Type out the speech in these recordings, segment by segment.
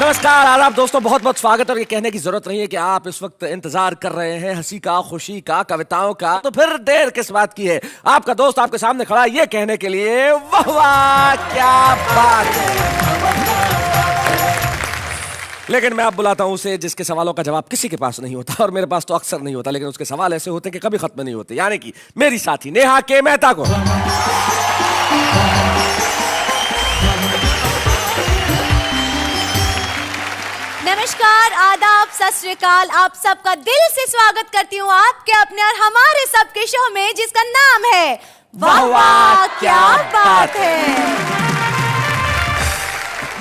नमस्कार, आदाब दोस्तों, बहुत बहुत स्वागत। और ये कहने की जरूरत नहीं है कि आप इस वक्त इंतजार कर रहे हैं हंसी का, खुशी का, कविताओं का, तो फिर देर किस बात की है। आपका दोस्त आपके सामने खड़ा है ये कहने के लिए, वाह वाह क्या बात है। लेकिन मैं अब बुलाता हूं उसे जिसके सवालों का जवाब किसी के पास नहीं होता, और मेरे पास तो अक्सर नहीं होता, लेकिन उसके सवाल ऐसे होते कि कभी खत्म नहीं होते, यानी कि मेरी साथी नेहा के मेहता को। नमस्कार, आदाब, सत श्री अकाल। आप सबका दिल से स्वागत करती हूँ आपके अपने और हमारे सबके शो में, जिसका नाम है वाह वाह क्या बात है।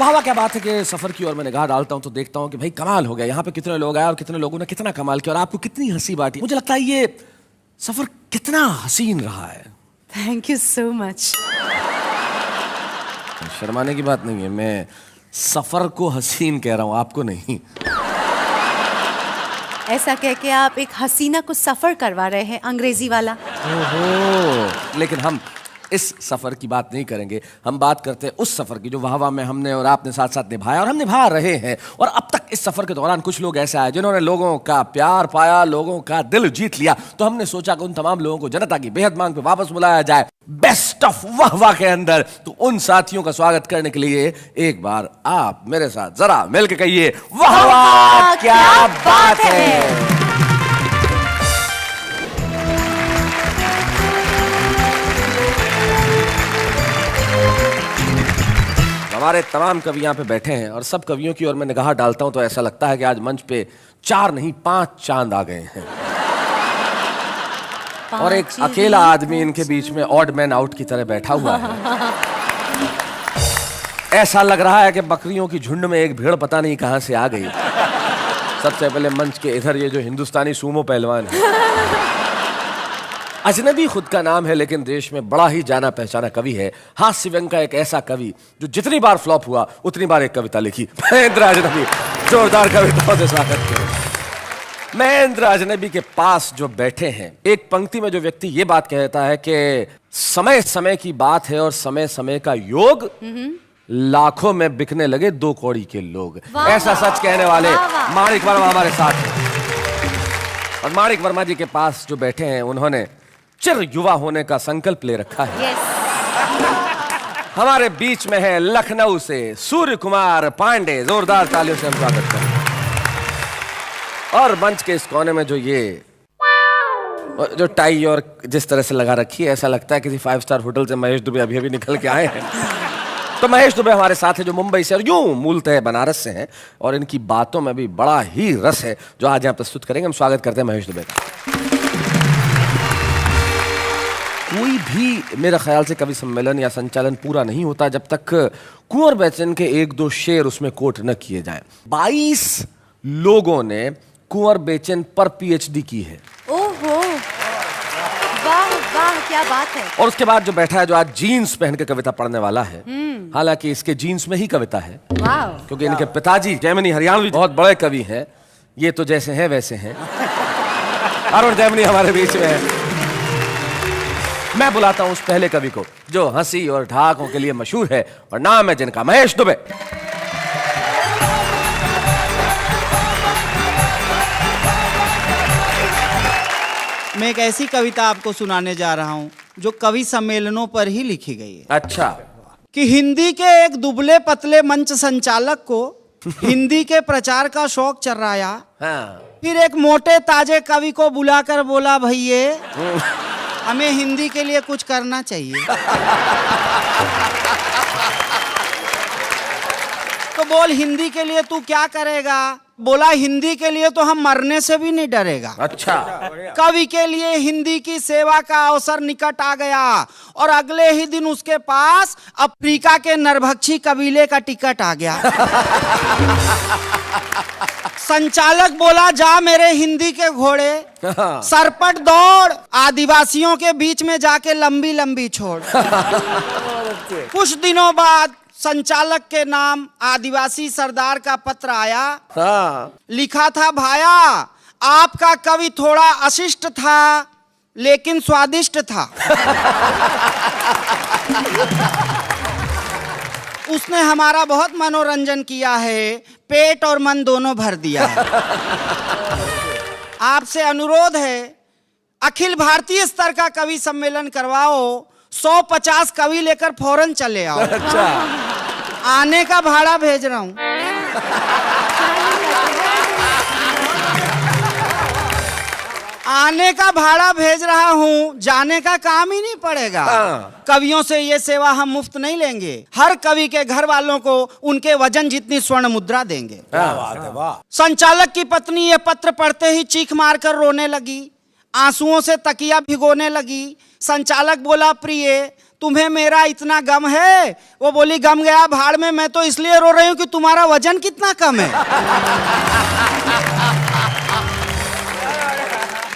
वाह वाह क्या बात है कि सफर की ओर मैं निगाह डालता हूं तो देखता हूं कि भाई कमाल हो गया, यहाँ पे कितने लोग आए और कितने लोगों ने कितना कमाल किया और आपको कितनी हंसी बांटी। मुझे लगता है ये सफर कितना हसीन रहा है। Thank you so much. शर्माने की बात नहीं है, मैं सफर को हसीन कह रहा हूं, आपको नहीं। ऐसा कह के आप एक हसीना को सफर करवा रहे हैं, अंग्रेजी वाला। ओहो, लेकिन हम इस सफर की बात नहीं करेंगे, हम बात करते हैं उस सफर की जो वाह वाह में हमने और आपने साथ साथ निभाया और हम निभा रहे हैं। और अब तक इस सफर के दौरान कुछ लोग ऐसे आए जिन्होंने लोगों का प्यार पाया, लोगों का दिल जीत लिया, तो हमने सोचा कि उन तमाम लोगों को जनता की बेहद मांग पे वापस बुलाया जाए बेस्ट ऑफ वाह वाह के अंदर। तो उन साथियों का स्वागत करने के लिए एक बार आप मेरे साथ जरा मिलकर कहिए, वाह वाह क्या बात है। हमारे तमाम कवि यहाँ पे बैठे हैं और सब कवियों की ओर मैं निगाह डालता हूं तो ऐसा लगता है कि आज मंच पे 4 नहीं 5 चांद आ गए हैं और एक अकेला आदमी इनके बीच में ऑड मैन आउट की तरह बैठा हुआ है। ऐसा लग रहा है कि बकरियों की झुंड में एक भेड़ पता नहीं कहां से आ गई। सबसे पहले मंच के इधर ये जो हिंदुस्तानी सूमो पहलवान है, अजनबी खुद का नाम है लेकिन देश में बड़ा ही जाना पहचाना कवि है, हास्य व्यंग का एक ऐसा कवि जो जितनी बार फ्लॉप हुआ उतनी बार एक कविता लिखी। महेंद्र अजनबी, जोरदार कविताओं से स्वागत करें। महेंद्र अजनबी के पास जो बैठे हैं, एक पंक्ति में जो व्यक्ति ये बात कहता है कि समय समय की बात है और समय समय का योग, लाखों में बिकने लगे 2 कौड़ी के लोग। ऐसा सच कहने वाले माणिक वर्मा हमारे साथ हैं। और माणिक वर्मा जी के पास जो बैठे हैं उन्होंने चिर युवा होने का संकल्प ले रखा है। हमारे बीच में है लखनऊ से सूर्य कुमार पांडे, जोरदार तालियों से हम स्वागत करें। और मंच के इस कोने में जो टाई और जिस तरह से लगा रखी है, ऐसा लगता है किसी 5 स्टार होटल से महेश दुबे अभी अभी निकल के आए हैं। तो महेश दुबे हमारे साथ है जो मुंबई से और यूं मूलतः बनारस से हैं और इनकी बातों में भी बड़ा ही रस है जो आज यहाँ प्रस्तुत करेंगे। हम स्वागत करते हैं महेश दुबे का। कोई भी मेरा ख्याल से कवि सम्मेलन या संचालन पूरा नहीं होता जब तक कुंवर बेचन के 1-2 शेर उसमें कोट न किए जाएं। 22 लोगों ने कुंवर बेचन पर PhD की है। ओहो, वाह वाह क्या बात है। और उसके बाद जो बैठा है, जो आज जीन्स पहन के कविता पढ़ने वाला है, हालांकि इसके जीन्स में ही कविता है, क्योंकि इनके पिताजी जैमिनी हरियाणवी बहुत बड़े कवि हैं। ये तो जैसे हैं वैसे हैं। अरुण जैमिनी हमारे बीच में है। मैं बुलाता हूं उस पहले कवि को जो हंसी और ढाकों के लिए मशहूर है और नाम है जिनका महेश दुबे। मैं एक ऐसी कविता आपको सुनाने जा रहा हूं जो कवि सम्मेलनों पर ही लिखी गई है। अच्छा। कि हिंदी के एक दुबले पतले मंच संचालक को हिंदी के प्रचार का शौक चर्राया। हाँ। फिर एक मोटे ताजे कवि को बुलाकर बोला, भैये हमें हिंदी के लिए कुछ करना चाहिए। तो बोल, हिंदी के लिए तू क्या करेगा? बोला, हिंदी के लिए तो हम मरने से भी नहीं डरेगा। अच्छा। कवि के लिए हिंदी की सेवा का अवसर निकट आ गया और अगले ही दिन उसके पास अफ्रीका के नरभक्षी कबीले का टिकट आ गया। संचालक बोला, जा मेरे हिंदी के घोड़े, सरपट दौड़, आदिवासियों के बीच में जाके लंबी लंबी छोड़। कुछ दिनों बाद संचालक के नाम आदिवासी सरदार का पत्र आया। हाँ। लिखा था, भाया आपका कवि थोड़ा अशिष्ट था लेकिन स्वादिष्ट था। उसने हमारा बहुत मनोरंजन किया है, पेट और मन दोनों भर दिया है। आपसे अनुरोध है, अखिल भारतीय स्तर का कवि सम्मेलन करवाओ, 150 कवि लेकर फौरन चले आओ। अच्छा, आने का भाड़ा भेज रहा हूं। आने का भाड़ा भेज रहा हूं, जाने का काम ही नहीं पड़ेगा। कवियों से ये सेवा हम मुफ्त नहीं लेंगे। हर कवि के घर वालों को उनके वजन जितनी स्वर्ण मुद्रा देंगे। संचालक की पत्नी ये पत्र पढ़ते ही चीख मारकर रोने लगी, आंसुओं से तकिया भिगोने लगी। संचालक बोला, प्रिय तुम्हें मेरा इतना गम है? वो बोली, गम गया भाड़ में, मैं तो इसलिए रो रही हूं कि तुम्हारा वजन कितना कम है।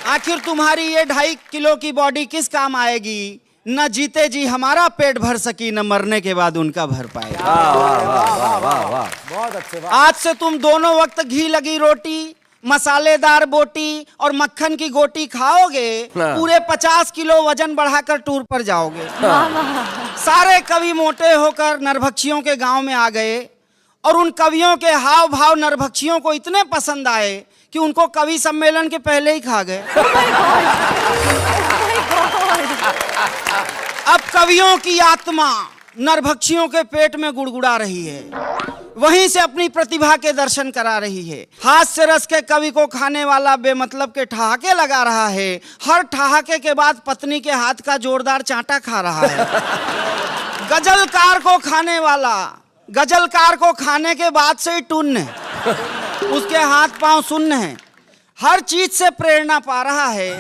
आखिर तुम्हारी ये 2.5 किलो की बॉडी किस काम आएगी? न जीते जी हमारा पेट भर सकी, न मरने के बाद उनका भर पाएगी। बहुत अच्छे। आज से तुम दोनों वक्त घी लगी रोटी, मसालेदार बोटी और मक्खन की गोटी खाओगे, पूरे 50 किलो वजन बढ़ाकर टूर पर जाओगे। सारे कवि मोटे होकर नरभक्षियों के गांव में आ गए और उन कवियों के हाव भाव नरभक्षियों को इतने पसंद आए कि उनको कवि सम्मेलन के पहले ही खा गए। अब कवियों की आत्मा नरभक्षियों के पेट में गुड़गुड़ा रही है, वहीं से अपनी प्रतिभा के दर्शन करा रही है। हास्य रस के कवि को खाने वाला बेमतलब के ठहाके लगा रहा है, हर ठहाके के बाद पत्नी के हाथ का जोरदार चांटा खा रहा है। गजलकार को खाने के बाद से ही टुन्न है, उसके हाथ पांव सुन्न हैं, हर चीज से प्रेरणा पा रहा है।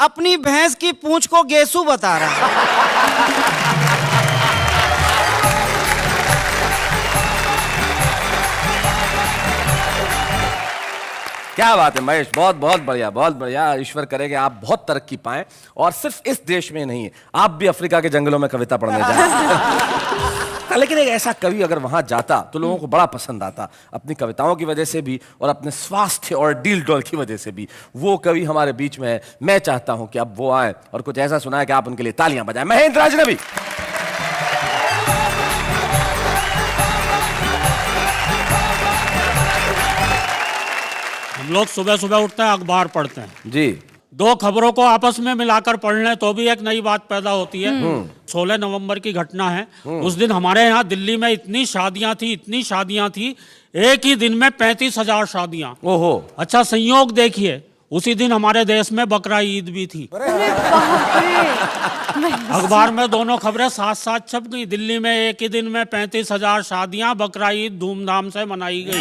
अपनी भैंस की पूंछ को गेसू बता रहा है। क्या बात है महेश, बहुत बहुत बढ़िया, बहुत बढ़िया। ईश्वर करे कि आप बहुत तरक्की पाएं, और सिर्फ इस देश में नहीं, आप भी अफ्रीका के जंगलों में कविता पढ़ने जाएं। लेकिन एक ऐसा कवि अगर वहां जाता तो लोगों को बड़ा पसंद आता, अपनी कविताओं की वजह से भी और अपने स्वास्थ्य और डील डोल की वजह से भी। वो कवि हमारे बीच में है, मैं चाहता हूं कि अब वो आए और कुछ ऐसा सुनाए कि आप उनके लिए तालियां बजाएं। महेंद्र अजनबी। हम लोग सुबह सुबह उठते हैं, अखबार पढ़ते हैं जी। 2 खबरों को आपस में मिलाकर पढ़ लें तो भी एक नई बात पैदा होती है। 16 नवंबर की घटना है। उस दिन हमारे यहाँ दिल्ली में इतनी शादियां थी, एक ही दिन में 35,000 शादियां। ओहो। अच्छा संयोग देखिए, उसी दिन हमारे देश में बकरा ईद भी थी। अखबार में दोनों खबरें साथ साथ छप गई। दिल्ली में एक ही दिन में 35,000 शादियां, बकरा ईद धूमधाम से मनाई गई।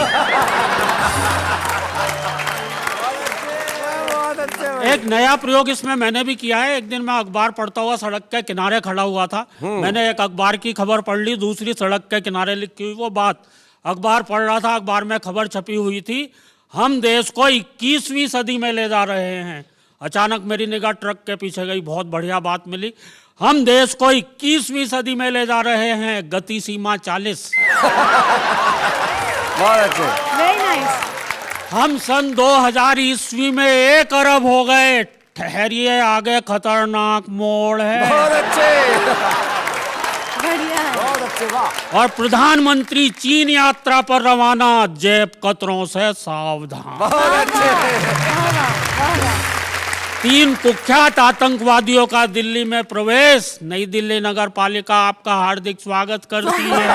एक नया प्रयोग इसमें मैंने भी किया है। एक दिन मैं अखबार पढ़ता हुआ सड़क के किनारे खड़ा हुआ था। मैंने एक अखबार की खबर पढ़ ली, दूसरी सड़क के किनारे लिखी हुई वो बात। अखबार पढ़ रहा था, अखबार में खबर छपी हुई थी, हम देश को 21वीं सदी में ले जा रहे हैं। अचानक मेरी निगाह ट्रक के पीछे गई, बहुत बढ़िया बात मिली। हम देश को 21वीं सदी में ले जा रहे हैं, गति सीमा 40। बहुत अच्छे। Very nice. हम सन 2000 ईस्वी में 1 अरब हो गए। ठहरिए, आगे खतरनाक मोड़ है। बहुत अच्छे। बढ़िया है। बहुत अच्छे, वाह। और प्रधानमंत्री चीन यात्रा पर रवाना, जेब कतरों से सावधान। बहुत अच्छे। 3 कुख्यात आतंकवादियों का दिल्ली में प्रवेश। नई दिल्ली नगर पालिका आपका हार्दिक स्वागत करती है।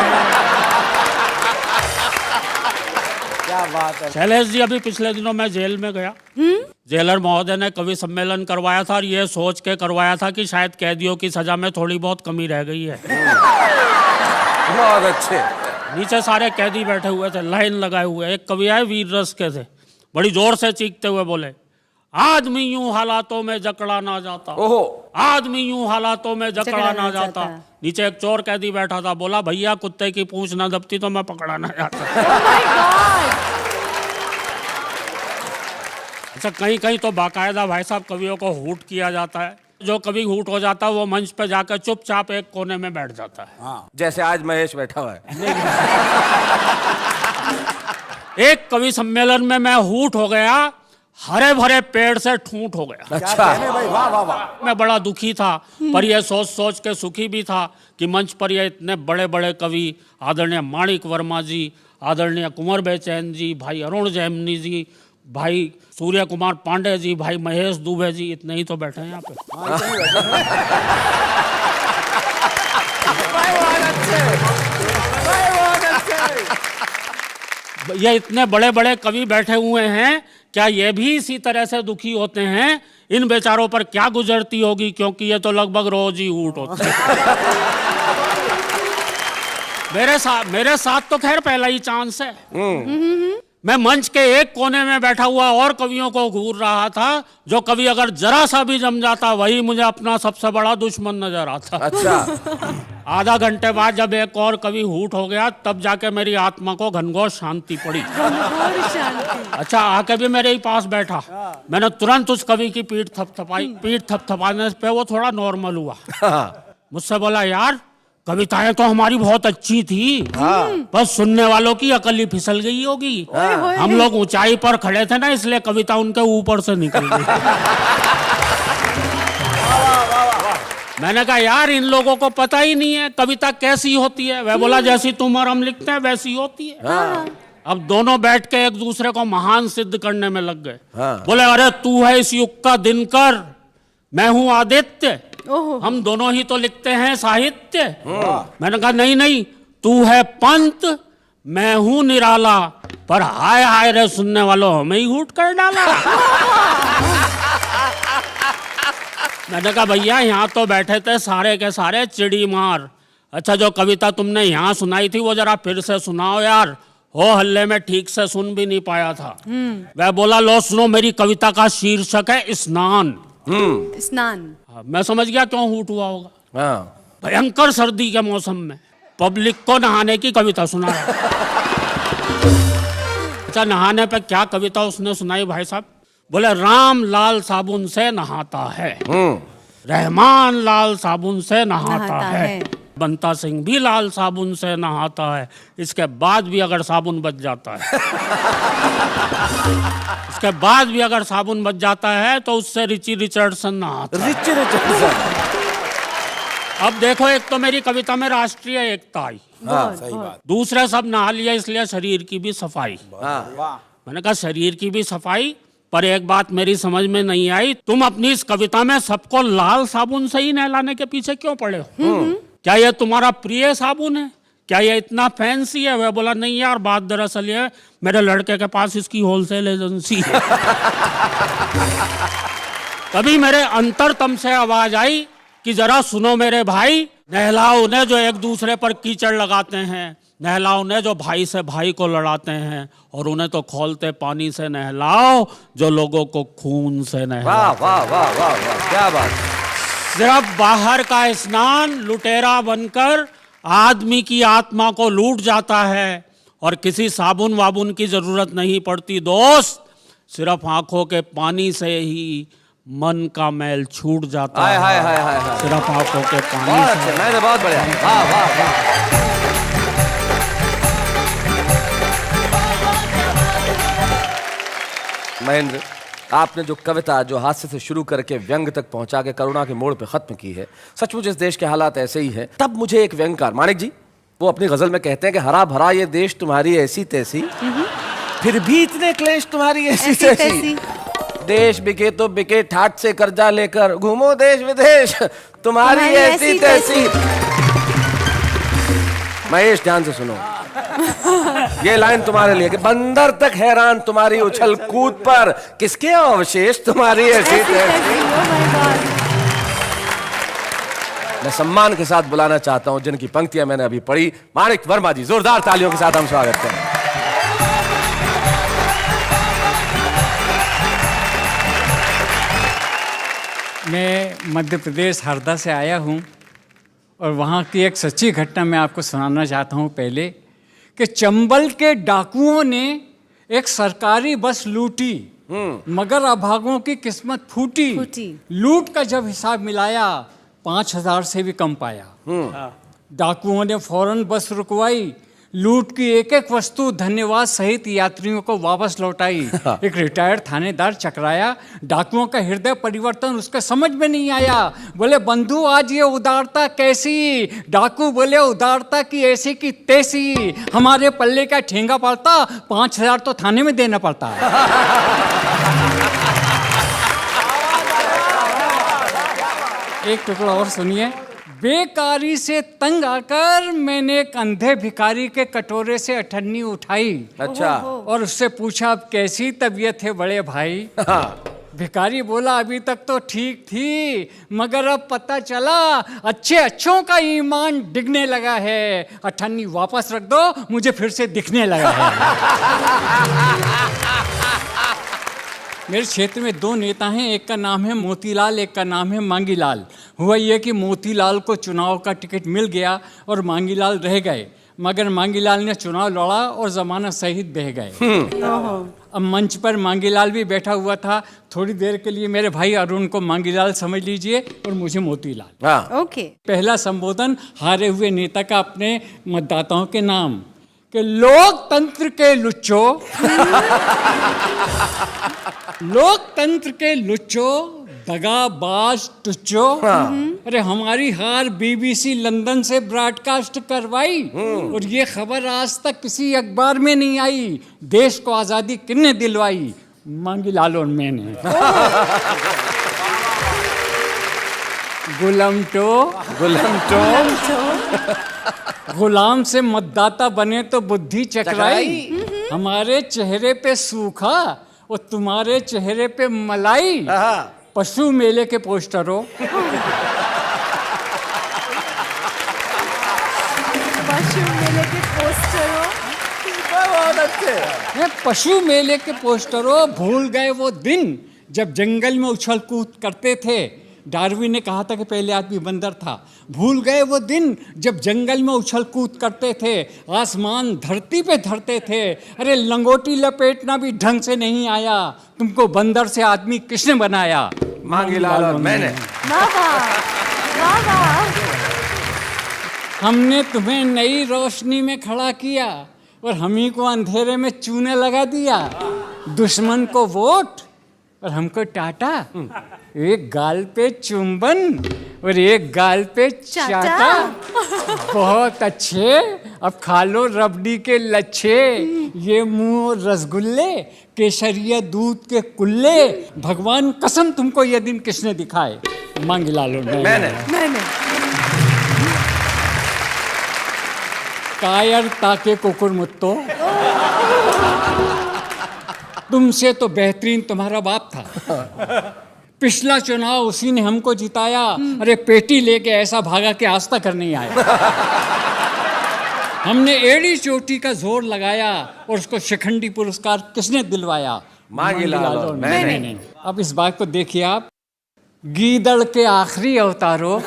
क्या बात है। शैलेश जी, अभी पिछले दिनों मैं जेल में गया। जेलर महोदय ने कवि सम्मेलन करवाया था और ये सोच के करवाया था कि शायद कैदियों की सजा में थोड़ी बहुत कमी रह गई है। बहुत अच्छे। नीचे सारे कैदी बैठे हुए थे, लाइन लगाए हुए। एक कवि आए, वीर रस के थे, बड़ी जोर से चीखते हुए बोले, आदमी यूं हालातों में जकड़ा ना जाता। ओहो। आदमी यूं हालातों में जकड़ा ना जाता। नीचे एक चोर कैदी बैठा था, बोला, भैया कुत्ते की पूंछ ना दबती तो मैं पकड़ा ना जाता। अच्छा, कहीं कहीं तो बाकायदा भाई साहब कवियों को हूट किया जाता है। जो कभी हूट हो जाता है वो मंच पे जाकर चुपचाप एक कोने में बैठ जाता है। हाँ। जैसे आज महेश बैठा हुआ है। एक कवि सम्मेलन में मैं हूट हो गया। हरे भरे पेड़ से ठूंठ हो गया। अच्छा भाई, वाह वाह वाह। मैं बड़ा दुखी था, पर यह सोच सोच के सुखी भी था कि मंच पर ये इतने बड़े बड़े कवि आदरणीय माणिक वर्मा जी, आदरणीय कुंवर बेचैन जी, भाई अरुण जैमिनी जी, भाई सूर्य कुमार पांडे जी, भाई महेश दुबे जी, इतने ही तो बैठे हैं यहाँ पे। ये इतने बड़े बड़े कवि बैठे हुए हैं, क्या ये भी इसी तरह से दुखी होते हैं? इन बेचारों पर क्या गुजरती होगी, क्योंकि ये तो लगभग रोज ही ऊट होते हैं। मेरे साथ तो खैर पहला ही चांस है। मैं मंच के एक कोने में बैठा हुआ और कवियों को घूर रहा था। जो कवि अगर जरा सा भी जम जाता, वही मुझे अपना सबसे बड़ा दुश्मन नजर आता। अच्छा आधा घंटे बाद जब एक और कवि हूट हो गया, तब जाके मेरी आत्मा को घनघोर शांति पड़ी। अच्छा, आके भी मेरे ही पास बैठा। मैंने तुरंत उस कवि की पीठ थपथपाई। पीठ थपथपाने पे वो थोड़ा नॉर्मल हुआ। मुझसे बोला, यार कविताएं तो हमारी बहुत अच्छी थी, बस सुनने वालों की अकल ही फिसल गई होगी। हम लोग ऊंचाई पर खड़े थे ना, इसलिए कविता उनके ऊपर से निकल गई। मैंने कहा, यार इन लोगों को पता ही नहीं है कविता कैसी होती है। वह बोला, जैसी तुम और हम लिखते हैं वैसी होती है। अब दोनों बैठ के एक दूसरे को महान सिद्ध करने में लग गए। बोले, अरे तू है इस युग का दिनकर, मैं हूं आदित्य, हम दोनों ही तो लिखते हैं साहित्य। मैंने कहा, नहीं नहीं, तू है पंत, मैं हूं निराला, पर हाय हाय रे सुनने वालों, हमें ही हूट कर डाला। मैंने कहा, भैया यहाँ तो बैठे थे सारे के सारे चिड़ी मार। अच्छा, जो कविता तुमने यहाँ सुनाई थी वो जरा फिर से सुनाओ यार। हो हल्ले में ठीक से सुन भी नहीं पाया था। वह बोला, लो सुनो, मेरी कविता का शीर्षक है स्नान। स्नान। मैं समझ गया क्यों हूट हुआ होगा। भयंकर सर्दी के मौसम में पब्लिक को नहाने की कविता सुना रहा। अच्छा, नहाने पे क्या कविता उसने सुनाई भाई साहब? बोले, राम लाल साबुन से नहाता है, रहमान लाल साबुन से नहाता है, बंता सिंह भी लाल साबुन से नहाता है, इसके बाद भी अगर साबुन बच जाता है इसके बाद भी अगर साबुन बच जाता है तो उससे रिची रिचर्डसन नहाता है। Richie Richardson. अब देखो, एक तो मेरी कविता में राष्ट्रीय एकता आई, सही बात। दूसरे सब नहा लिया, इसलिए शरीर की भी सफाई। मैंने कहा, शरीर की भी सफाई, पर एक बात मेरी समझ में नहीं आई, तुम अपनी इस कविता में सबको लाल साबुन से ही नहलाने के पीछे क्यों पड़े हो? क्या ये तुम्हारा प्रिय साबुन है? क्या ये इतना फैंसी है? वह बोला, नहीं यार, बात दरअसल ये, मेरे लड़के के पास इसकी होलसेल एजेंसी है। तभी मेरे अंतरतम से आवाज आई कि जरा सुनो मेरे भाई, नहलाओ उन्हें जो एक दूसरे पर कीचड़ लगाते हैं, नहलाओ उन्हें जो भाई से भाई को लड़ाते हैं, और उन्हें तो खौलते पानी से नहलाओ जो लोगों को खून से नहलाते। वाह वाह वाह वाह वाह, क्या बात। सिर्फ बाहर का स्नान लुटेरा बनकर आदमी की आत्मा को लूट जाता है, और किसी साबुन वाबुन की जरूरत नहीं पड़ती दोस्त। सिर्फ आंखों के पानी से ही मन का मैल छूट जाता है। हाय हाय हाय हाय, सिर्फ आंखों के पानी बहुत से। अच्छे, मैंने बहुत बढ़िया। वाह वाह वाह। महेंद्र, आपने जो कविता जो हास्य से शुरू करके व्यंग तक पहुंचा के करुणा के मोड़ पे खत्म की है, सचमुच इस देश के हालात ऐसे ही हैं। तब मुझे एक व्यंगकार माणिक जी, वो अपनी गजल में कहते हैं कि हरा भरा ये देश तुम्हारी ऐसी तैसी, फिर भी इतने क्लेश तुम्हारी ऐसी तैसी, देश बिके तो बिके ठाट से कर्जा लेकर, घूमो देश विदेश तुम्हारी ऐसी तैसी। महेश, ध्यान से सुनो, ये लाइन तुम्हारे लिए कि बंदर तक हैरान तुम्हारी उछल कूद पर, किसके अवशेष तुम्हारी ऐसी तैसी। मैं सम्मान के साथ बुलाना चाहता हूं जिनकी पंक्तियां मैंने अभी पढ़ी, माणिक वर्मा जी। जोरदार तालियों के साथ हम स्वागत करें। मैं मध्य प्रदेश हरदा से आया हूँ, और वहाँ की एक सच्ची घटना मैं आपको सुनाना चाहता हूँ। पहले कि चंबल के डाकुओं ने एक सरकारी बस लूटी, मगर अभागों की किस्मत फूटी। लूट का जब हिसाब मिलाया 5,000 से भी कम पाया। डाकुओं ने फौरन बस रुकवाई, लूट की एक एक वस्तु धन्यवाद सहित यात्रियों को वापस लौटाई। एक रिटायर्ड थानेदार चकराया, डाकुओं का हृदय परिवर्तन उसके समझ में नहीं आया। बोले बंधु आज ये उदारता कैसी? डाकू बोले उदारता की ऐसी की तैसी, हमारे पल्ले का ठेंगा पड़ता 5,000 तो थाने में देना पड़ता है। एक टुकड़ा और सुनिए। बेकारी से तंग आकर मैंने एक अंधे भिखारी के कटोरे से अठन्नी उठाई। अच्छा। और उससे पूछा अब कैसी तबीयत है बड़े भाई? भिखारी बोला अभी तक तो ठीक थी, मगर अब पता चला अच्छे अच्छों का ईमान डिगने लगा है। अठन्नी वापस रख दो, मुझे फिर से दिखने लगा है। मेरे क्षेत्र में 2 नेता हैं, एक का नाम है मोतीलाल, एक का नाम है मांगीलाल। हुआ ये कि मोतीलाल को चुनाव का टिकट मिल गया और मांगीलाल रह गए, मगर मांगीलाल ने चुनाव लड़ा और जमानत सहित बह गए। अब मंच पर मांगीलाल भी बैठा हुआ था। थोड़ी देर के लिए मेरे भाई अरुण को मांगीलाल समझ लीजिए और मुझे मोतीलाल। हाँ। ओके। पहला संबोधन हारे हुए नेता का अपने मतदाताओं के नाम कि लोकतंत्र के लुच्चो, लोकतंत्र के लुच्चो, दगाबाज टुच्चो। अरे हमारी हार बीबीसी लंदन से ब्रॉडकास्ट करवाई और ये खबर आज तक किसी अखबार में नहीं आई। देश को आजादी किसने दिलवाई? मांगीलाल और मैंने। गुलाम गुलाम से मतदाता बने तो बुद्धि चकराई। हमारे चेहरे पे सूखा और तुम्हारे चेहरे पे मलाई। पशु मेले के पोस्टरों, पशु मेले के पोस्टरों, पशु मेले के पोस्टरों, भूल गए वो दिन जब जंगल में उछल कूद करते थे। डार्विन ने कहा था कि पहले आदमी बंदर था। भूल गए वो दिन जब जंगल में उछल कूद करते थे, आसमान धरती पे धरते थे। अरे लंगोटी लपेटना भी ढंग से नहीं आया, तुमको बंदर से आदमी किसने बनाया? मांगीलाल और मैंने। हमने तुम्हें नई रोशनी में खड़ा किया और हम ही को अंधेरे में चूने लगा दिया। दुश्मन को वोट और हमको टाटा। एक गाल पे चुंबन और एक गाल पे चाटा। बहुत अच्छे, अब खा लो रबड़ी के लच्छे। ये मुंह रसगुल्ले, केसरिया दूध के कुल्ले। भगवान कसम तुमको ये दिन किसने दिखाए? मांगीलाल और मैंने। कायर ताके कुकुर मुत्तो, तुमसे तो बेहतरीन तुम्हारा बाप था। पिछला चुनाव उसी ने हमको जिताया। अरे पेटी लेके ऐसा भागा कि आज तक नहीं आया। हमने एड़ी चोटी का जोर लगाया और उसको शिखंडी पुरस्कार किसने दिलवाया? मांगीलाल और मैंने। अब इस बात को देखिए आप, गीदड़ के आखिरी अवतारों,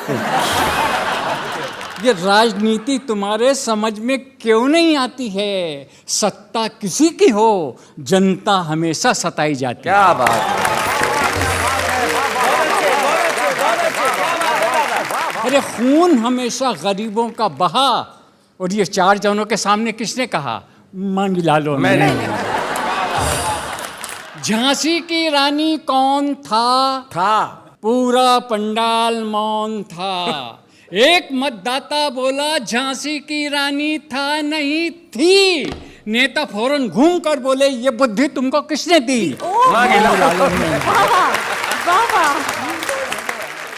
ये राजनीति तुम्हारे समझ में क्यों नहीं आती है? सत्ता किसी की हो, जनता हमेशा सताई जाती है। क्या बात है। अरे खून हमेशा गरीबों का बहा, और ये 4 जनों के सामने किसने कहा? मांगीलाल और मैंने। झांसी की रानी कौन था? पूरा पंडाल मौन था। एक मतदाता बोला झांसी की रानी था नहीं थी। नेता फौरन घूम कर बोले ये बुद्धि तुमको किसने दी? मांगीलाल और मैंने।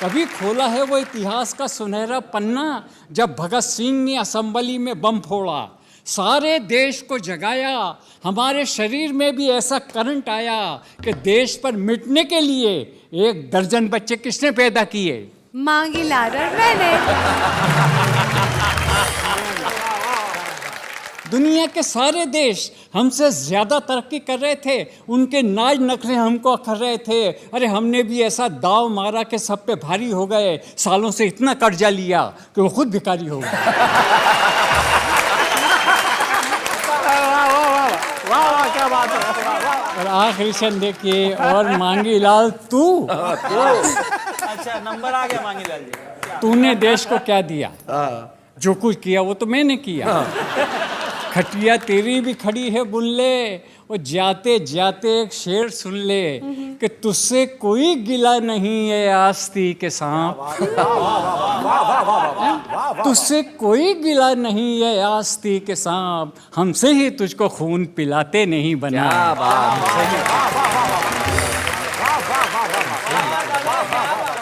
कभी खोला है वो इतिहास का सुनहरा पन्ना जब भगत सिंह ने असेंबली में बम फोड़ा, सारे देश को जगाया। हमारे शरीर में भी ऐसा करंट आया कि देश पर मिटने के लिए 1 दर्जन बच्चे किसने पैदा किए? मांगीलाल और मैंने। दुनिया के सारे देश हमसे ज्यादा तरक्की कर रहे थे, उनके नाज नखरे हमको अखर रहे थे। अरे हमने भी ऐसा दाव मारा कि सब पे भारी हो गए। सालों से इतना कर्जा लिया कि वो खुद भिखारी हो गए। वाह क्या बात है। और आखिरी शन देखिए, और मांगीलाल तू अच्छा नंबर आ गया मांगीलाल जी। तूने देश को क्या दिया? जो कुछ किया वो तो मैंने किया। खटिया तेरी भी खड़ी है बुन ले, और जाते जाते एक शेर सुन ले कि तुझसे कोई गिला नहीं है आस्ती के सांप, तुझसे कोई गिला नहीं है आस्ती के सांप, हमसे ही तुझको खून पिलाते नहीं बना।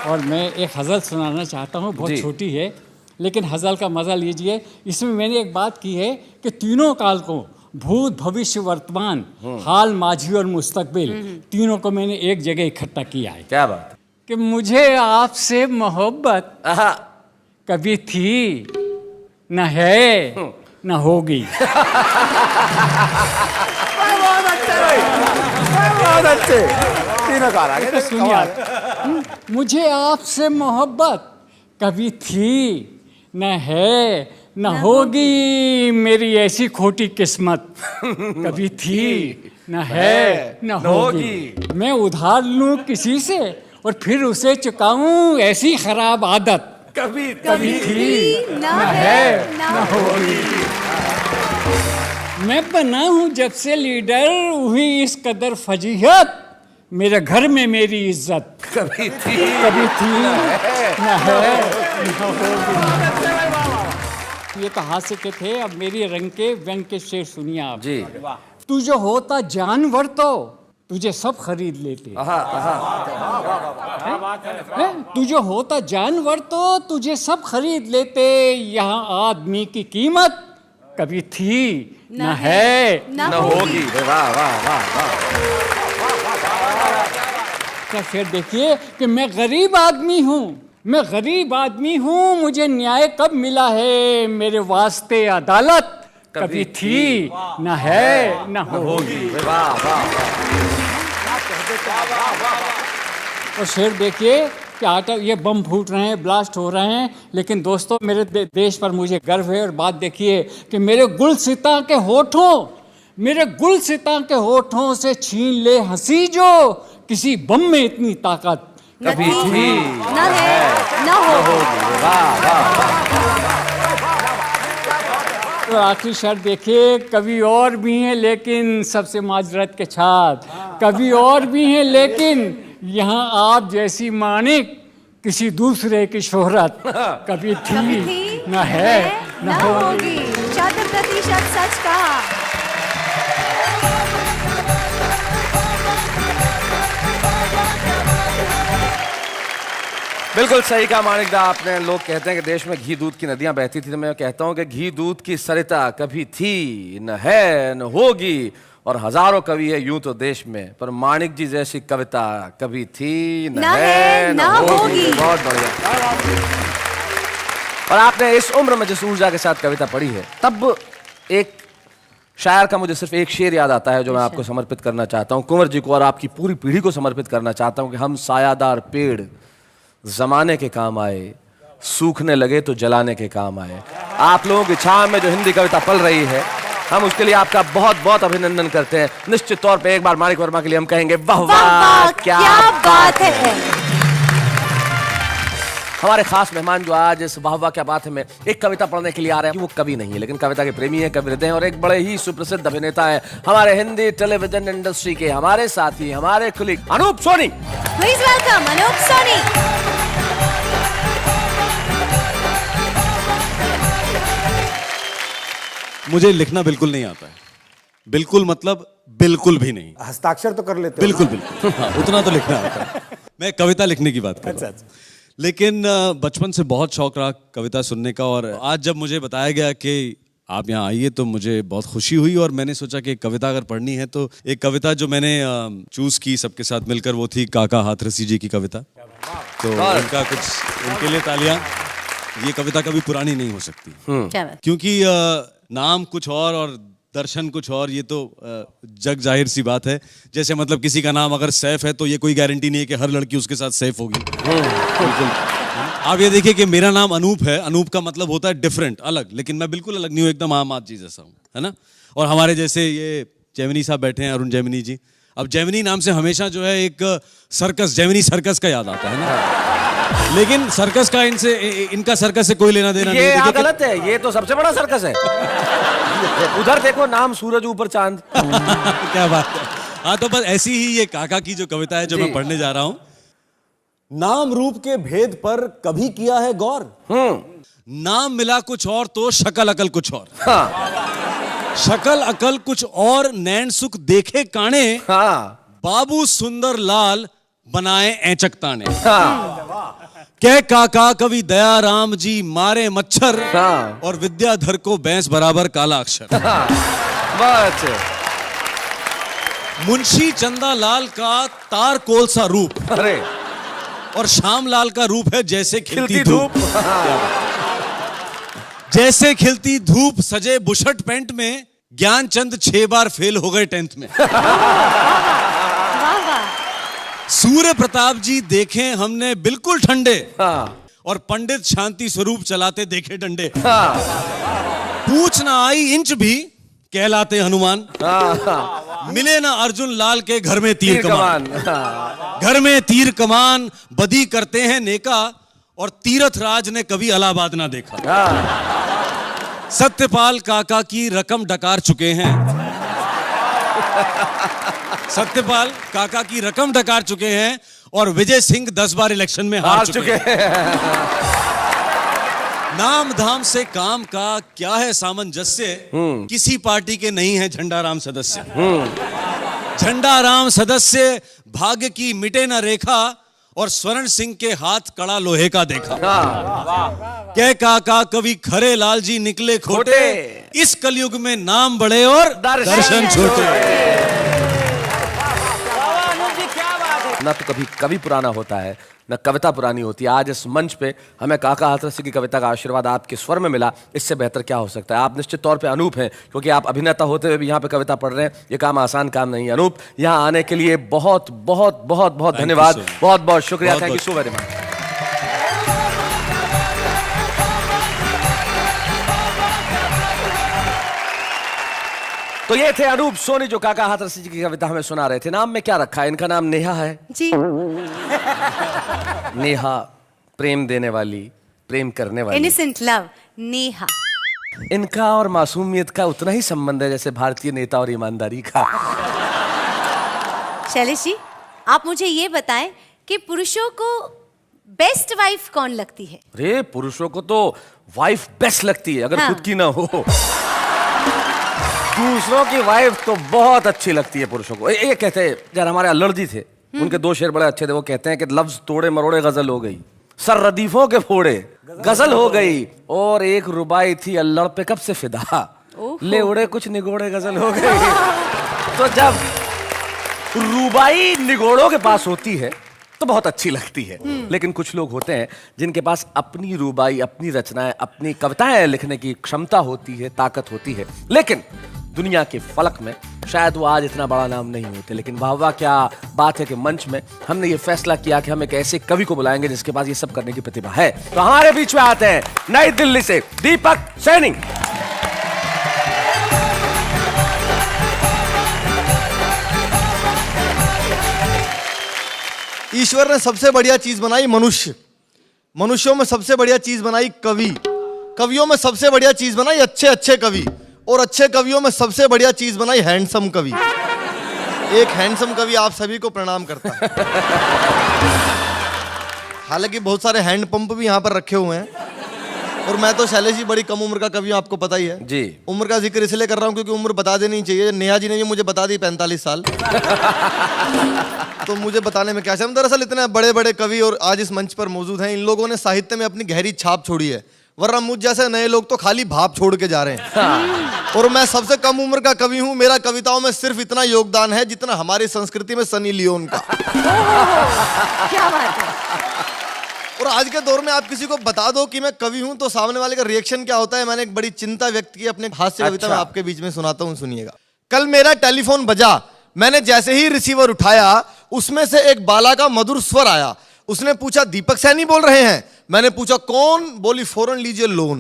और मैं एक गज़ल सुनाना चाहता हूँ, बहुत छोटी है लेकिन गज़ल का मज़ा लीजिए। इसमें मैंने एक बात की है कि तीनों काल को, भूत भविष्य वर्तमान, हाल माजी और मुस्तकबिल, तीनों को मैंने एक जगह इकट्ठा किया है। क्या बात कि मुझे आपसे मोहब्बत कभी थी न है न होगी। बहुत अच्छे, तीनों काल आ गए। तो सुनिए आप, मुझे आपसे मोहब्बत कभी थी न है न होगी, मेरी ऐसी खोटी किस्मत कभी थी न है न होगी। मैं उधार लूं किसी से और फिर उसे चुकाऊं, ऐसी खराब आदत कभी थी न है न होगी। मैं बना हूं जब से लीडर, हुई इस कदर फजीहत, मेरे घर में मेरी इज्जत कभी थी न है न होगी। ये तो हास्य के थे, अब मेरी रंग के व्यंग के शेर सुनिए आप जी। तू जो होता जानवर तो तुझे सब खरीद लेते, तू जो होता जानवर तो तुझे सब खरीद लेते, यहाँ आदमी की कीमत कभी थी न है न होगी। वाह वाह वाह वाह। क्या फिर देखिए कि मैं गरीब आदमी हूँ, मैं गरीब आदमी हूँ, मुझे न्याय कब मिला है, मेरे वास्ते अदालत कभी थी न है न होगी। वाह वाह। और शेर देखिए कि आटा ये बम फूट रहे हैं, ब्लास्ट हो रहे हैं, लेकिन दोस्तों मेरे देश पर मुझे गर्व है। और बात देखिए कि मेरे गुलसिता के होठों, मेरे गुलसिता के होठों से छीन ले हंसी जो, किसी बम में इतनी ताकत कभी थी न है न होगी। वाह वाह। तो आखिरी शर्त देखिए, कभी और भी हैं लेकिन सबसे माजरत के छात, कभी और भी हैं लेकिन यहाँ आप जैसी मानिक किसी दूसरे की शोहरत कभी थी न है न होगी। 100% सच कहा। बिल्कुल सही कहा मानिक दा आपने। लोग कहते हैं कि देश में घी दूध की नदियां बहती थी, तो मैं कहता हूं कि घी दूध की सरिता कभी थी न है न होगी। और हजारों कवि है यूं तो देश में, पर मानिक जी जैसी कविता कभी थी न है न होगी। बहुत बढ़िया। और आपने इस उम्र में जिस ऊर्जा के साथ कविता पढ़ी है, तब एक शायर का मुझे सिर्फ एक शेर याद आता है जो मैं आपको समर्पित करना चाहता हूँ, कुंवर जी को और आपकी पूरी पीढ़ी को समर्पित करना चाहता हूँ कि हम सायादार पेड़ जमाने के काम आए, सूखने लगे तो जलाने के काम आए। आप लोगों की छाव में जो हिंदी कविता पल रही है, हम उसके लिए आपका बहुत बहुत अभिनंदन करते हैं। निश्चित तौर पे एक बार मानिक वर्मा के लिए हम कहेंगे वाह वाह क्या बात है। हमारे खास मेहमान जो आज इस वाह वाह क्या बात है में एक कविता पढ़ने के लिए आ रहे हैं, वो कवि नहीं है लेकिन कविता के प्रेमी हैं, कवि हृदय हैं और एक बड़े ही सुप्रसिद्ध अभिनेता है हमारे हिंदी टेलीविजन इंडस्ट्री के, हमारे साथी, हमारे colleague Anoop Soni. Please welcome Anoop Soni. मुझे लिखना बिल्कुल नहीं आता है, बिल्कुल मतलब बिल्कुल भी नहीं। हस्ताक्षर तो कर लेते हो? बिल्कुल बिल्कुल, हाँ, उतना तो लिखना आता है। मैं कविता लिखने की बात कर रहा हूं। लेकिन बचपन से बहुत शौक रहा कविता सुनने का, और आज जब मुझे बताया गया कि आप यहाँ आइए तो मुझे बहुत खुशी हुई। और मैंने सोचा कि कविता अगर पढ़नी है तो एक कविता जो मैंने चूज की सबके साथ मिलकर, वो थी काका हाथरसी जी की कविता। तो उनका कुछ, उनके लिए तालियां। ये कविता कभी पुरानी नहीं हो सकती, क्योंकि नाम कुछ और दर्शन कुछ और, ये तो जग जाहिर सी बात है। जैसे मतलब किसी का नाम अगर सैफ है तो ये कोई गारंटी नहीं है कि हर लड़की उसके साथ सैफ होगी। बिल्कुल। आप ये देखिए कि मेरा नाम अनूप है, अनूप का मतलब होता है डिफरेंट, अलग, लेकिन मैं बिल्कुल अलग नहीं हूँ, एकदम आम आदमी जैसा हूँ, है ना। और हमारे जैसे ये जैमिनी साहब बैठे हैं, अरुण जैमिनी जी। अब जैमिनी नाम से हमेशा जो है एक सर्कस, जैमिनी सर्कस का याद आता है ना, लेकिन सर्कस का इनका सर्कस से कोई लेना देना नहीं है। ये गलत है, ये तो सबसे बड़ा सर्कस है। उधर देखो, नाम सूरज ऊपर चांद। क्या बात है। हाँ, तो बस ऐसी ही ये काका की जो कविता है जो जी। मैं पढ़ने जा रहा हूं। नाम रूप के भेद पर कभी किया है गौर? नाम मिला कुछ और तो शक्ल अकल कुछ और। हाँ। शक्ल अकल कुछ और, नैन सुख देखे काने। हाँ। बाबू सुंदर लाल बनाए ऐचक ताने। हाँ। कह काका कवि दया राम जी मारे मच्छर। हाँ। और विद्याधर को भैंस बराबर काला अक्षर। हाँ। बस। मुंशी चंदा लाल का तार कोल सा रूप, अरे और श्याम लाल का रूप है जैसे खिलती धूप। जैसे खिलती धूप सजे बुशर्ट पैंट में, ज्ञानचंद 6 बार फेल हो गए 10th में। सूर्य प्रताप जी देखे हमने बिल्कुल ठंडे। हाँ। और पंडित शांति स्वरूप चलाते देखे डंडे। हाँ। पूछ ना आई इंच भी कहलाते हनुमान। हाँ। मिले ना अर्जुन लाल के घर में तीर कमान। हाँ। घर में तीर कमान बदी करते हैं नेका, और तीरथ राज ने कभी इलाहाबाद ना देखा। हाँ। सत्यपाल काका की रकम डकार चुके हैं। सत्यपाल काका की रकम डकार चुके हैं, और विजय सिंह 10 बार इलेक्शन में हार चुके हैं। नाम धाम से काम का क्या है सामंजस्य, किसी पार्टी के नहीं है झंडा राम सदस्य। झंडा राम सदस्य भाग्य की मिटे न रेखा, और स्वर्ण सिंह के हाथ कड़ा लोहे का देखा। कह काका कवि खरे लाल जी निकले खोटे, इस कलयुग में नाम बड़े और दर्शन छोटे। न तो कभी कवि पुराना होता है, न कविता पुरानी होती है। आज इस मंच पे हमें काका हाथरस की कविता का आशीर्वाद आपके स्वर में मिला, इससे बेहतर क्या हो सकता है। आप निश्चित तौर पे अनूप हैं, क्योंकि आप अभिनेता होते हुए भी यहाँ पे कविता पढ़ रहे हैं। ये काम आसान काम नहीं है। अनूप, यहाँ आने के लिए बहुत बहुत बहुत बहुत धन्यवाद, बहुत बहुत शुक्रिया। Thank you so very much. तो ये थे अनूप सोनी जो काका हाथरस जी की कविता हमें सुना रहे थे। नाम में क्या रखा है? इनका नाम नेहा है जी। नेहा, प्रेम देने वाली, प्रेम करने वाली। Innocent love, Neha. इनका और मासूमियत का उतना ही संबंध है जैसे भारतीय नेता और ईमानदारी का। शैलेश जी, आप मुझे ये बताएं कि पुरुषों को बेस्ट वाइफ कौन लगती है? अरे पुरुषों को तो वाइफ बेस्ट लगती है, अगर हाँ। खुद की ना हो। दूसरों की वाइफ तो बहुत अच्छी लगती है पुरुषों को। ये कहते हैं, यार हमारे अल्लड़ जी थे, उनके 2 शेर बड़े अच्छे थे। वो कहते हैं कि लफ्ज तोड़े मरोड़े गजल हो गई, सर रदीफों के फोड़े गजल हो गई, और एक रुबाई थी अल्लड़ पे कब से फिदा, ले उड़े कुछ निगोड़े गजल हो गई। तो जब रुबाई निगोड़ों के पास होती है तो बहुत अच्छी लगती है। लेकिन कुछ लोग होते हैं जिनके पास अपनी रुबाई, अपनी रचनाएं, अपनी कविताएं लिखने की क्षमता होती है, ताकत होती है, लेकिन दुनिया के फलक में शायद वो आज इतना बड़ा नाम नहीं होते। लेकिन वाह वाह क्या बात है कि मंच में हमने ये फैसला किया कि हम एक ऐसे कवि को बुलाएंगे जिसके पास ये सब करने की प्रतिभा है। तो हमारे बीच में आते हैं नई दिल्ली से दीपक सैनी। ईश्वर ने सबसे बढ़िया चीज बनाई मनुष्य, मनुष्यों में सबसे बढ़िया चीज बनाई कवि, कवियों में सबसे बढ़िया चीज बनाई अच्छे अच्छे कवि, और अच्छे कवियों में सबसे बढ़िया चीज बनाई हैंडसम कवि। एक हैंडसम कवि आप सभी को प्रणाम करता है। हालांकि बहुत सारे हैंड पंप भी यहाँ पर रखे हुए हैं, और मैं तो शैलेश जी बड़ी कम उम्र का कवि हूं, आपको पता ही है जी। उम्र का जिक्र इसलिए कर रहा हूं क्योंकि उम्र बता देनी चाहिए। नेहा जी ने भी मुझे बता दी 45 साल। तो मुझे बताने में क्या शर्म। दरअसल इतने बड़े बड़े कवि और आज इस मंच पर मौजूद हैं, इन लोगों ने साहित्य में अपनी गहरी छाप छोड़ी है, वरना मुझ जैसे नए लोग तो खाली भाप छोड़ के जा रहे हैं। और मैं सबसे कम उम्र का कवि हूं। मेरा कविताओं में सिर्फ इतना योगदान है जितना हमारी संस्कृति में सनी लियोन का। क्या बात है। और आज के दौर में आप किसी को बता दो कि मैं कवि हूं तो सामने वाले का रिएक्शन क्या होता है। मैंने एक बड़ी चिंता व्यक्त की अपने हास्य कविता में, आपके बीच में सुनाता हूं, सुनिएगा। कल मेरा टेलीफोन बजा, मैंने जैसे ही रिसीवर उठाया, उसमें से एक बाला का मधुर स्वर आया। उसने पूछा दीपक सैनी बोल रहे हैं? मैंने पूछा कौन? बोली फौरन लीजिए लोन।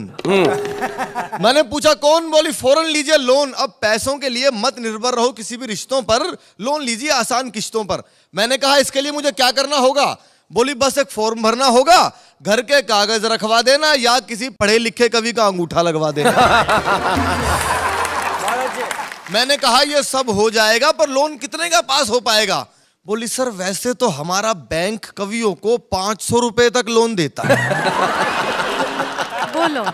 मैंने पूछा कौन? बोली फौरन लीजिए लोन। अब पैसों के लिए मत निर्भर रहो किसी भी रिश्तों पर, लोन लीजिए आसान किश्तों पर। मैंने कहा इसके लिए मुझे क्या करना होगा? बोली बस एक फॉर्म भरना होगा, घर के कागज रखवा देना या किसी पढ़े लिखे कवि का अंगूठा लगवा देना। मैंने कहा ये सब हो जाएगा पर लोन कितने का पास हो पाएगा? बोली सर वैसे तो हमारा बैंक कवियों को 500 रुपए तक लोन देता है। बोलो।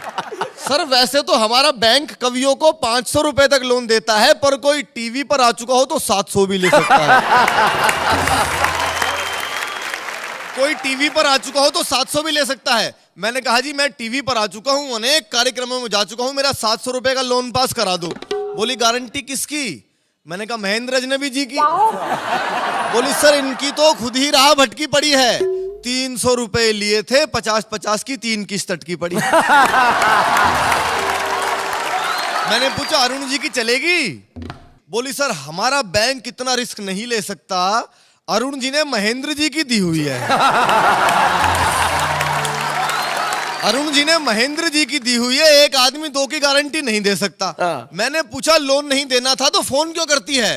सर वैसे तो हमारा बैंक कवियों को 500 रुपए तक लोन देता है पर कोई टीवी पर आ चुका हो तो 700 भी ले सकता है। कोई टीवी पर आ चुका हो तो 700 भी ले सकता है। मैंने कहा जी मैं टीवी पर आ चुका हूं, अनेक कार्यक्रमों में जा चुका हूं, मेरा 700 रुपए का लोन पास करा दो। बोली गारंटी किसकी? मैंने कहा महेंद्र अजनबी जी की। बोली सर इनकी तो खुद ही राह भटकी पड़ी है, 300 रुपए लिए थे, 50-50 की 3 किस्त अटकी पड़ी। मैंने पूछा अरुण जी की चलेगी? बोली सर हमारा बैंक इतना रिस्क नहीं ले सकता, अरुण जी ने महेंद्र जी की दी हुई है। अरुण जी ने महेंद्र जी की दी हुई है, एक आदमी 2 की गारंटी नहीं दे सकता। मैंने पूछा लोन नहीं देना था तो फोन क्यों करती है?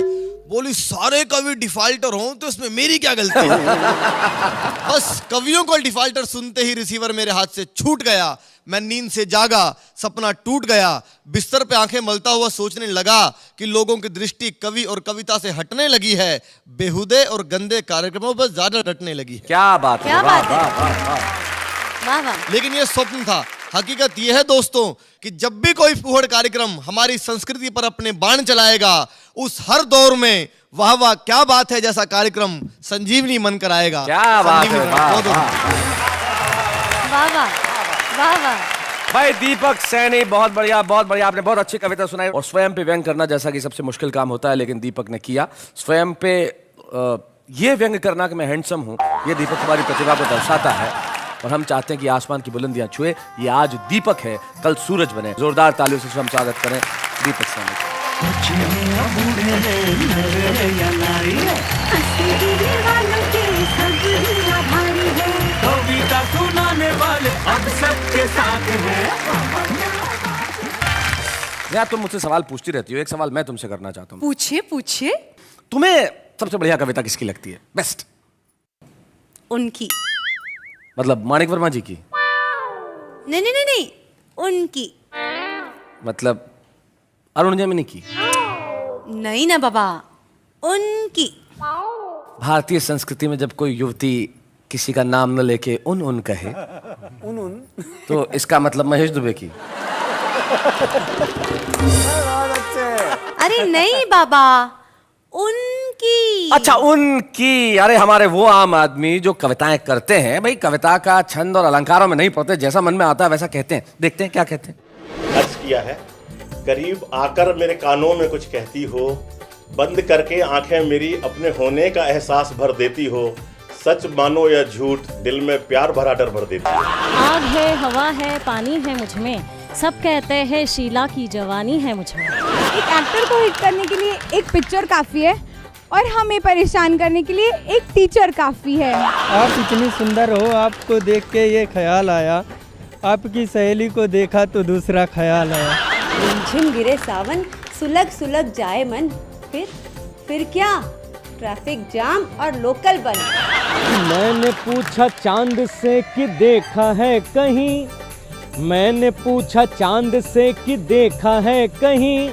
बोली सारे कवि डिफाल्टर हों तो इसमें मेरी क्या गलती है? बस कवियों को डिफाल्टर सुनते ही रिसीवर मेरे हाथ से छूट गया। मैं नींद से जागा, सपना टूट गया, बिस्तर पे आंखें मलता हुआ सोचने लगा कि लोगों की दृष्टि कवि और कविता से हटने लगी है, बेहुदे और गंदे कार्यक्रमों पर ज्यादा डटने लगी है। क्या बात है, क्या वाह, बात है। वाह, वाह, वाह। वाह वाह। लेकिन ये स्वप्न था। हकीकत यह है दोस्तों कि जब भी कोई फूहड़ कार्यक्रम हमारी संस्कृति पर अपने बाण चलाएगा, उस हर दौर में वाह वाह क्या बात है जैसा कार्यक्रम संजीवनी मन कराएगा। क्या बात है, वाह, बहुत वाह। वाह वाह वाह वाह। भाई दीपक सैनी बहुत बढ़िया, बहुत बढ़िया। आपने बहुत अच्छी कविता सुनाई और स्वयं पे व्यंग करना जैसा कि सबसे मुश्किल काम होता है, लेकिन दीपक ने किया। स्वयं पे ये व्यंग करना कि मैं हैंडसम हूँ, ये दीपक तुम्हारी प्रतिभा को दर्शाता है और हम चाहते हैं कि आसमान की बुलंदियां छुए। ये आज दीपक है, कल सूरज बने। जोरदार तालियों से हम स्वागत करें दीपक सैनी का। यार तुम मुझसे सवाल पूछती रहती हो, एक सवाल मैं तुमसे करना चाहता हूँ। पूछिए पूछिए। तुम्हें सबसे बढ़िया कविता किसकी लगती है? बेस्ट? उनकी। मतलब माणिक वर्मा जी की? नहीं नहीं नहीं नहीं, उनकी। मतलब अरुण जेमिनी की? नहीं ना बाबा, उनकी। भारतीय संस्कृति में जब कोई युवती किसी का नाम न लेके उन कहे तो इसका मतलब महेश दुबे की? अरे नहीं बाबा, उनकी। अच्छा उनकी। अरे हमारे वो आम आदमी जो कविताएं करते हैं, भाई कविता का छंद और अलंकारों में नहीं पड़ते, जैसा मन में आता है वैसा कहते हैं। देखते हैं क्या कहते हैं। अर्ज किया है, करीब आकर मेरे कानों में कुछ कहती हो, बंद करके आंखें मेरी अपने होने का एहसास भर देती हो, सच मानो या झूठ दिल में प्यार भरा डर भर देती हो। आग है, हवा है, पानी है मुझ में, सब कहते हैं शीला की जवानी है मुझ में। एक एक्टर को हिट करने के लिए एक पिक्चर काफी है और हमें परेशान करने के लिए एक टीचर काफी है। आप इतनी सुंदर हो, आपको देख के ये ख्याल आया, आपकी सहेली को देखा तो दूसरा ख्याल आया। रिमझिम गिरे सावन, सुलग सुलग जाए मन, फिर क्या, ट्रैफिक जाम और लोकल बंद। मैंने पूछा चांद से कि देखा है कहीं, मैंने पूछा चांद से कि देखा है कहीं,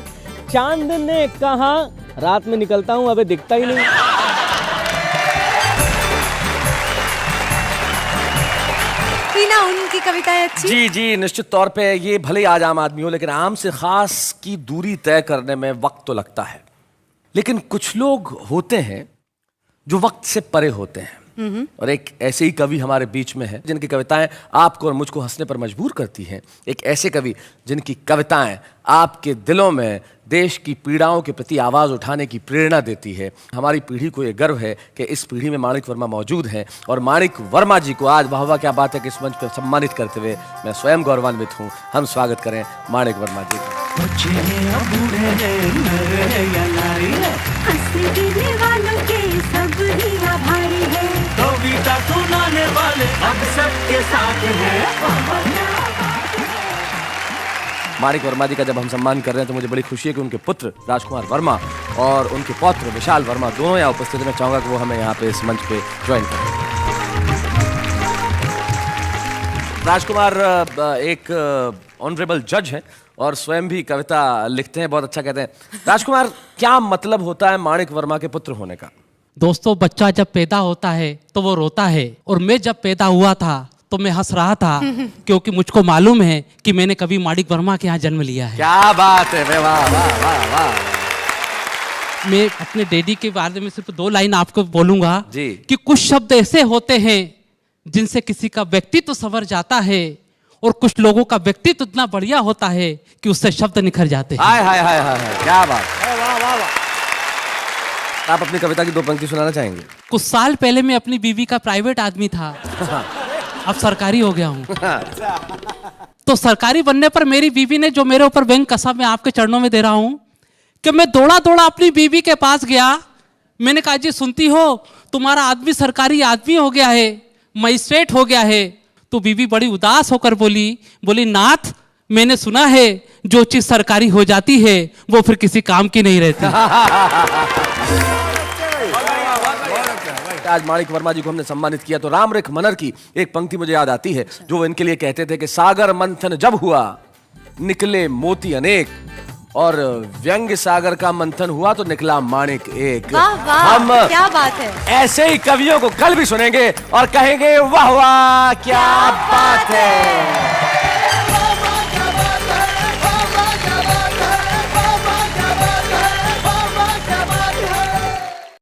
चांद ने कहा रात में निकलता हूँ अबे दिखता ही नहीं। ना उनकी कविताएं अच्छी। जी जी निश्चित तौर पे ये भले आज आम आदमी हो, लेकिन आम से खास की दूरी तय करने में वक्त तो लगता है। लेकिन कुछ लोग होते हैं जो वक्त से परे होते हैं, और एक ऐसे ही कवि हमारे बीच में है जिनकी कविताएं आपको और मुझको हंसने पर मजबूर करती हैं। एक ऐसे कवि जिनकी कविताएं आपके दिलों में देश की पीड़ाओं के प्रति आवाज़ उठाने की प्रेरणा देती है। हमारी पीढ़ी को ये गर्व है कि इस पीढ़ी में माणिक वर्मा मौजूद हैं, और माणिक वर्मा जी को आज वाह वाह क्या बात है कि इस मंच पर सम्मानित करते हुए मैं स्वयं गौरवान्वित हूँ। हम स्वागत करें माणिक वर्मा जी का। कविता सुनाने वाले अब सबके साथ हैं। माणिक वर्मा जी का जब हम सम्मान कर रहे हैं तो मुझे बड़ी खुशी है कि उनके पुत्र राजकुमार वर्मा और उनके पौत्र विशाल वर्मा दोनों यहाँ उपस्थित हैं। मैं चाहूँगा कि वो हमें यहाँ पे इस मंच पे ज्वाइन करें। राजकुमार एक ऑनरेबल जज हैं और स्वयं भी कविता लिखते हैं, बहुत अच्छा कहते हैं। राजकुमार, क्या मतलब होता है माणिक वर्मा के पुत्र होने का? दोस्तों, बच्चा जब पैदा होता है तो वो रोता है, और मैं जब पैदा हुआ था तो मैं हंस रहा था क्योंकि मुझको मालूम है कि मैंने कभी माणिक वर्मा के यहाँ जन्म लिया है। क्या बात है, वाह वाह वाह वाह। मैं अपने डैडी के बारे में सिर्फ 2 लाइन आपको बोलूंगा जी। कि कुछ शब्द ऐसे होते हैं जिनसे किसी का व्यक्तित्व संवर जाता है, और कुछ लोगों का व्यक्तित्व इतना बढ़िया होता है कि उससे शब्द निखर जाते हैं। हाय हाय हाय हाय, क्या बात। आप अपनी कविता की 2 पंक्ति सुनाना चाहेंगे? कुछ साल पहले मैं अपनी बीवी का प्राइवेट आदमी था, अब सरकारी हो गया हूँ। तो सरकारी बनने पर मेरी बीवी ने जो मेरे ऊपर बैंक कसा, मैं आपके चरणों में दे रहा हूँ कि मैं दौड़ा दौड़ा अपनी बीवी के पास गया। मैंने कहा, जी सुनती हो, तुम्हारा आदमी सरकारी आदमी हो गया है, मजिस्ट्रेट हो गया है। तो बीवी बड़ी उदास होकर बोली नाथ, मैंने सुना है जो चीज सरकारी हो जाती है वो फिर किसी काम की नहीं रहती। आज माणिक वर्मा जी को हमने सम्मानित किया तो रामरेख मनर की एक पंक्ति मुझे याद आती है, जो वो इनके लिए कहते थे कि सागर मंथन जब हुआ निकले मोती अनेक, और व्यंग्य सागर का मंथन हुआ तो निकला माणिक एक। वाह वाह, हम क्या बात है। ऐसे ही कवियों को कल भी सुनेंगे और कहेंगे वाह वाह क्या बात है।